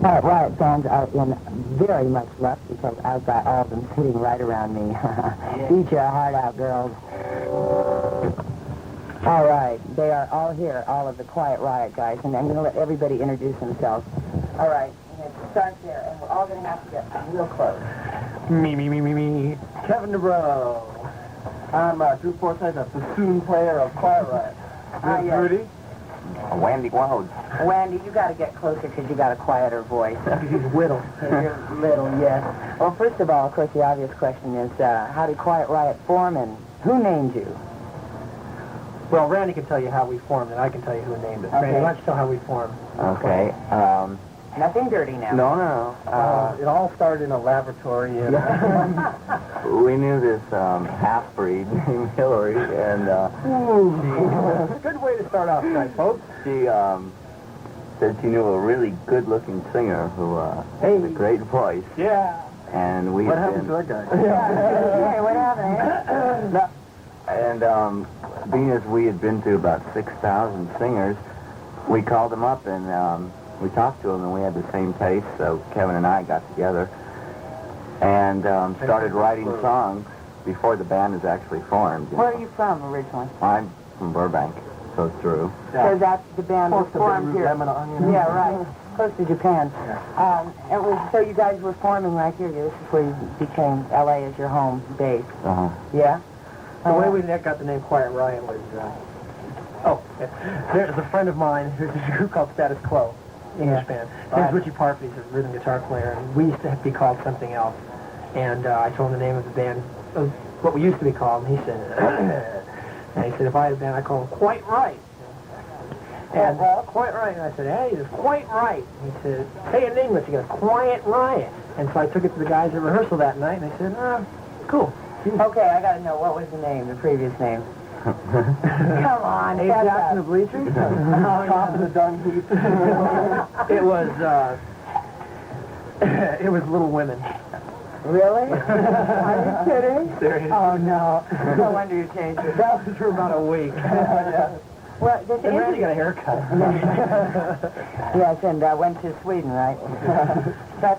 Riot fans are in very much luck because I've got all of them sitting right around me. Beat your heart out, girls. All right, they are all here, all of the Quiet Riot guys, and I'm going to let everybody introduce themselves. All right, start there, and we're all going to have to get real close. Me. Kevin DeBro. I'm Drew Forsythe, a bassoon player of Quiet Riot. Yes. Rudy. Wandy Wound. Wandy, you got to get closer because you got a quieter voice. He's little. You're little, yes. Well, first of all, of course, the obvious question is, how did Quiet Riot form, and who named you? Well, Randy can tell you how we formed, and I can tell you who named it. Okay. Randy, why don't you tell how we formed? Okay. Nothing dirty now. No. It all started in a laboratory. And We knew this half-breed named Hillary, and good way to start off tonight, folks. she said she knew a really good-looking singer who had a great voice. Yeah. And we What had happened to that guy? Hey, what happened, eh? And being as we had been to about 6,000 singers, we called them up and we talked to them, and we had the same taste, so Kevin and I got together and started writing songs before the band was actually formed. Where are you from originally? I'm from Burbank, so it's true. So that's the band was Close to formed Beirut, here. Lebanon, you know? Yeah, right. Close to Japan. It was, so you guys were forming right here. This is where you became L.A. as your home base. Uh-huh. Yeah? The way we got the name Quiet Riot was, there's a friend of mine who's a group called Status Quo, English band. His name's Richie Parfit, he's a rhythm guitar player, and we used to be called something else. And I told him the name of the band, what we used to be called, and he said, and he said, if I had a band, I'd call it Quite Right. And Quite Right. And I said, hey, it's Quite Right. And he said, say it in English. He goes, Quiet Riot. And so I took it to the guys at rehearsal that night, and they said, cool. Okay, I got to know, what was the name, the previous name? Come on, Abe shut Jackson up. of Bleachers? Top of the dung heap. It was Little Women. Really? Are you kidding? Serious. Oh, no. No wonder you changed it. That was for about a week. Well, this And Randy got a haircut. Yes, and went to Sweden, right? But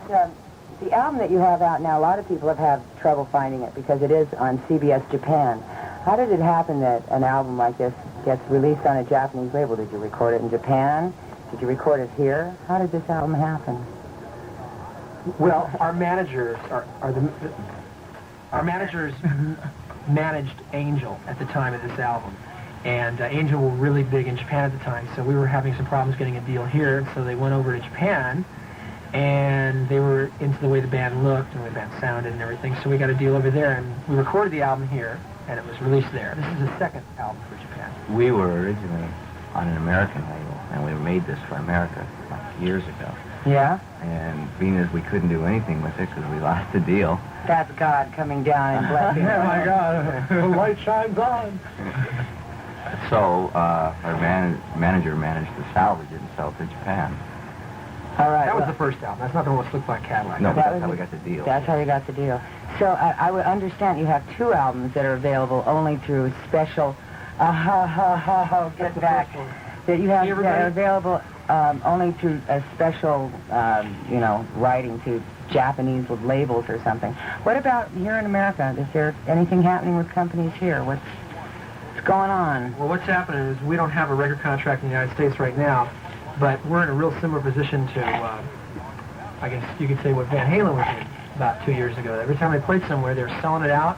the album that you have out now, a lot of people have had trouble finding it because it is on CBS Japan. How did it happen that an album like this gets released on a Japanese label? Did you record it in Japan? Did you record it here? How did this album happen? Well, our managers managed Angel at the time of this album. And Angel were really big in Japan at the time, so we were having some problems getting a deal here, and so they went over to Japan, and they were into the way the band looked and the way the band sounded and everything, so we got a deal over there, and we recorded the album here, and it was released there. This is the second album for Japan. We were originally on an American label, and we made this for America like years ago. Yeah? And being as we couldn't do anything with it because we lost the deal. That's God coming down and blessing. Oh, my God. The light shines on. So our manager managed to salvage it and sell it to Japan. All right. That was the first album. That's not the one with Slick Black Cadillac. No, but That that's was how the- we got the deal. That's how you got the deal. So I would understand you have two albums that are available only through special... get back. That you have that are available only through a special, writing to Japanese labels or something. What about here in America? Is there anything happening with companies here? What's going on? Well, what's happening is we don't have a record contract in the United States right now, but we're in a real similar position to, I guess you could say what Van Halen was in about 2 years ago. Every time they played somewhere, they were selling it out,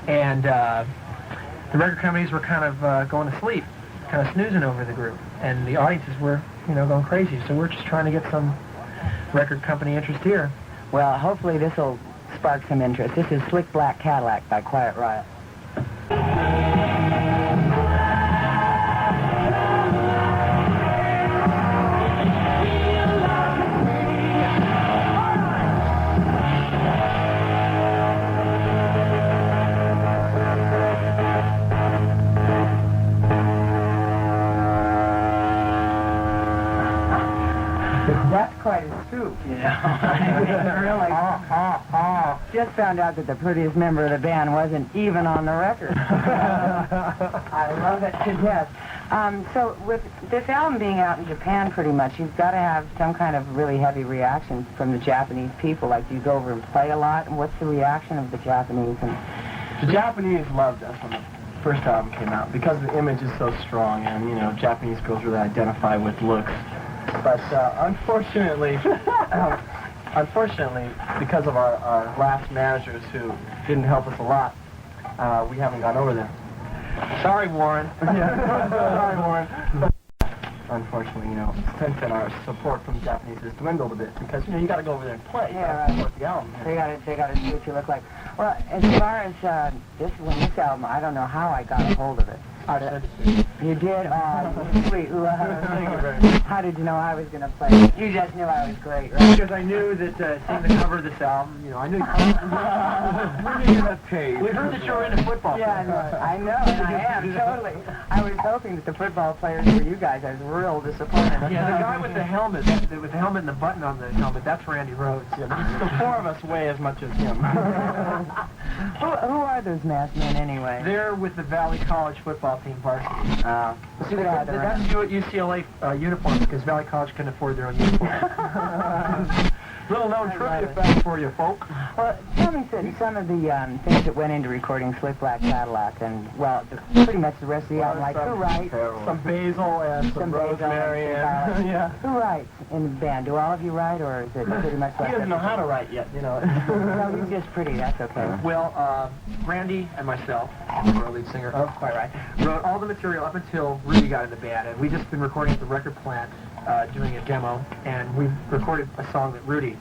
and the record companies were kind of going to sleep, kind of snoozing over the group, and the audiences were, going crazy. So we're just trying to get some record company interest here. Well, hopefully this will spark some interest. This is Slick Black Cadillac by Quiet Riot. That's quite a scoop, Really. Just found out that the prettiest member of the band wasn't even on the record. I love it to death. So with this album being out in Japan pretty much, you've got to have some kind of really heavy reaction from the Japanese people. Like, do you go over and play a lot? And what's the reaction of the Japanese? The Japanese loved us when the first album came out because the image is so strong, and you know, Japanese girls really identify with looks. But unfortunately, because of our last managers who didn't help us a lot, we haven't gone over there. Sorry, Warren. Sorry, Warren. Unfortunately, you know, since then our support from the Japanese has dwindled a bit because, you know, you got to go over there and play. Yeah, right. Support the album. They got to see what you look like. Well, as far as this album, I don't know how I got a hold of it. I sent it to you. You did? Oh, sweet. Thank you very much. How did you know I was going to play? You just knew I was great, right? Because I knew that seeing the cover of this album, you know, I knew we heard that you were into football. Yeah, I know, and I am, totally. I was hoping that the football players were you guys. I was real disappointed. Yeah, the guy with the helmet, and the button on the helmet, that's Randy Rhoads. Yeah, the four of us weigh as much as him. Who are those masked men, anyway? They're with the Valley College football team varsity. See, they have to do it UCLA uniforms because Valley College couldn't afford their own uniforms. Little known trivia fact for you, folk. Well, tell me some of the things that went into recording Slick Black Cadillac, and, well, pretty much the rest of the album, like who writes? Some basil and some rosemary and, yeah. Who writes in the band? Do all of you write, or is it pretty much like He doesn't know how to write yet, you know. No, you're just pretty, that's okay. Well, Randy and myself, our lead singer of Quiet, wrote all the material up until Rudy got in the band, and we've just been recording at the record plant, doing a demo, and we recorded a song that Rudy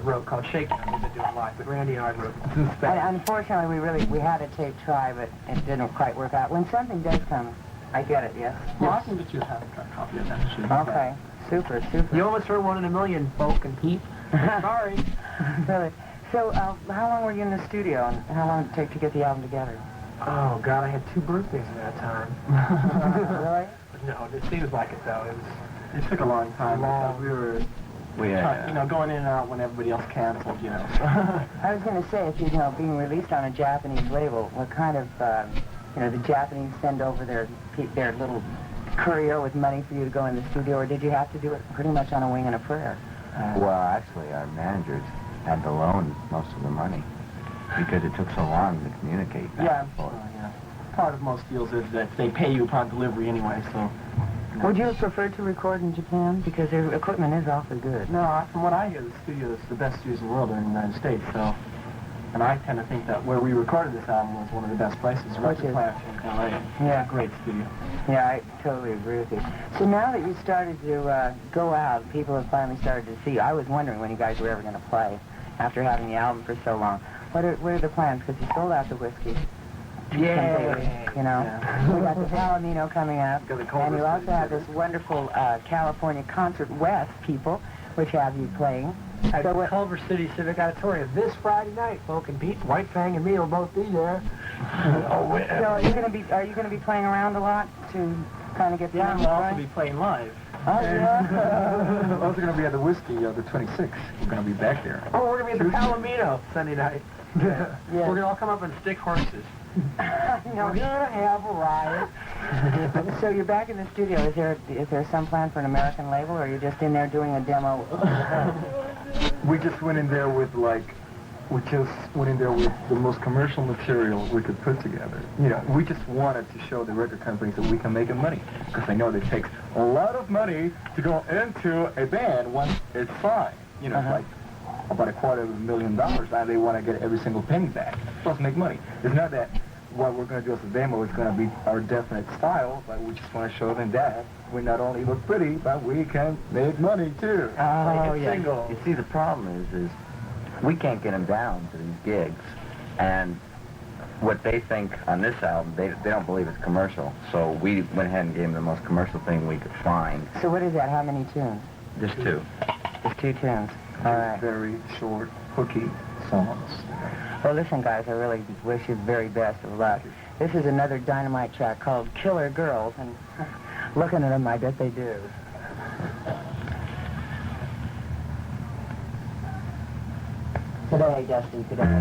wrote called Shake It, and we've been doing live, but Randy and I wrote And unfortunately, we had a tape try, but it didn't quite work out. When something does come, I get it, yes? Well, I can get you a copy of that. Okay, super. You almost heard 1 in a million, folk and peep. Sorry. Really. So, how long were you in the studio, and how long did it take to get the album together? Oh, God, I had 2 birthdays in that time. Really? No, it seems like it, though. It took a long time. We were... you know, going in and out when everybody else canceled, you know. I was going to say, if you know, being released on a Japanese label, what kind of, you know, the Japanese send over their little courier with money for you to go in the studio, or did you have to do it pretty much on a wing and a prayer? Well, actually, our managers had to loan most of the money because it took so long to communicate back and forth. Yeah. Part of most deals is that they pay you upon delivery anyway, so... Would you have preferred to record in Japan? Because their equipment is awfully good. No, from what I hear, the studio is the best studios in the world are in the United States, so... And I tend to think that where we recorded this album was one of the best places, record plant in LA. Yeah. Great studio. Yeah, I totally agree with you. So now that you started to go out, people have finally started to see you. I was wondering when you guys were ever going to play after having the album for so long. What are the plans? Because you sold out the whiskey. Yeah. You know, we got the Palomino coming up, and you also have this wonderful California Concert West people, which have you playing. At Culver City Civic Auditorium this Friday night, folk and Pete, White Fang and me will both be there. So are you going to be playing around a lot to kind of get the We'll also be playing live. Oh, yeah. We're also going to be at the Whiskey, the 26th. We're going to be back there. Oh, we're going to be at the Palomino Sunday night. Yeah. We're going to all come up and stick horses. We're going to have a riot. So you're back in the studio. Is there some plan for an American label, or are you just in there doing a demo? We just went in there with the most commercial material we could put together. You know, we just wanted to show the record companies that we can make money, because they know that it takes a lot of money to go into a band once it's signed. You know, it's like about $250,000, and they want to get every single penny back, plus make money. It's not that what we're going to do as a demo is going to be our definite style, but we just want to show them that we not only look pretty, but we can make money too. Oh, yeah. You see, the problem is we can't get them down to these gigs, and what they think on this album, they don't believe it's commercial, so we went ahead and gave them the most commercial thing we could find. So what is that? How many tunes? Just 2. Just 2 tunes. All right. Very short, hooky songs. Well, listen, guys, I really wish you the very best of luck. This is another dynamite track called Killer Girls, and looking at them, I bet they do. Today, Dusty, today.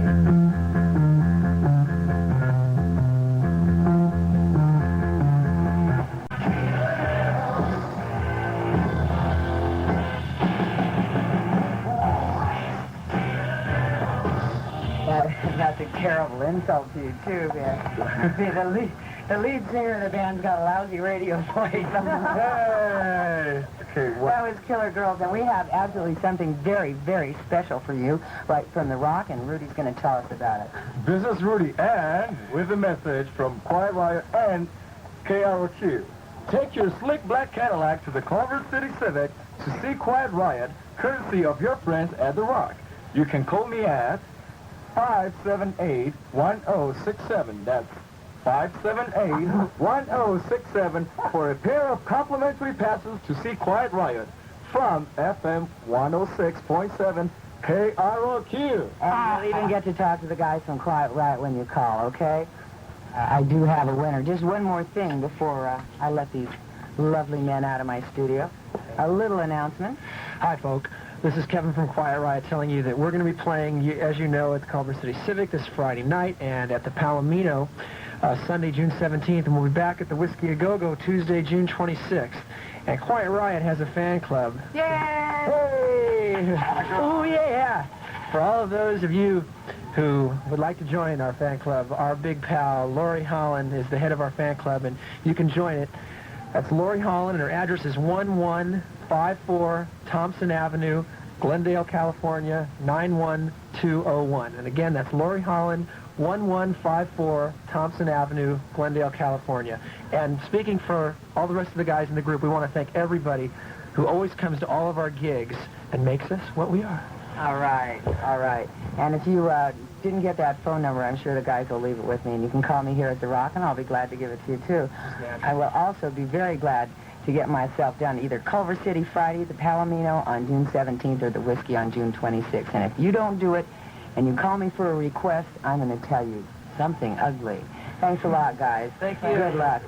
terrible insult to you, too, man. See, the lead singer of the band's got a lousy radio voice. Hey! Okay, what? That was Killer Girls, and we have absolutely something very, very special for you, right from the rock, and Rudy's going to tell us about it. This is Rudy, and with a message from Quiet Riot and KROQ. Take your slick black Cadillac to the Culver City Civic to see Quiet Riot, courtesy of your friends at The Rock. You can call me at 578-1067. That's 578-1067 for a pair of complimentary passes to see Quiet Riot from FM 106.7 KROQ. And you'll even get to talk to the guys from Quiet Riot when you call, okay? I do have a winner. Just one more thing before I let these lovely men out of my studio. A little announcement. Hi, folk. This is Kevin from Quiet Riot telling you that we're going to be playing, as you know, at the Culver City Civic this Friday night and at the Palomino Sunday, June 17th, and we'll be back at the Whiskey A Go-Go Tuesday, June 26th. And Quiet Riot has a fan club. Yay! Hey! Oh, yeah! For all of those of you who would like to join our fan club, our big pal, Lori Holland, is the head of our fan club, and you can join it. That's Lori Holland, and her address is 1154 Thompson Avenue, Glendale, California, 91201. And again, that's Lori Holland, 1154 Thompson Avenue, Glendale, California. And speaking for all the rest of the guys in the group, we want to thank everybody who always comes to all of our gigs and makes us what we are. All right, all right. And if you didn't get that phone number, I'm sure the guys will leave it with me, and you can call me here at The Rock, and I'll be glad to give it to you, too. I will also be very glad to get myself down to either Culver City Friday, the Palomino on June 17th, or the Whiskey on June 26th. And if you don't do it, and you call me for a request, I'm going to tell you something ugly. Thanks a lot, guys. Thank you. Good luck.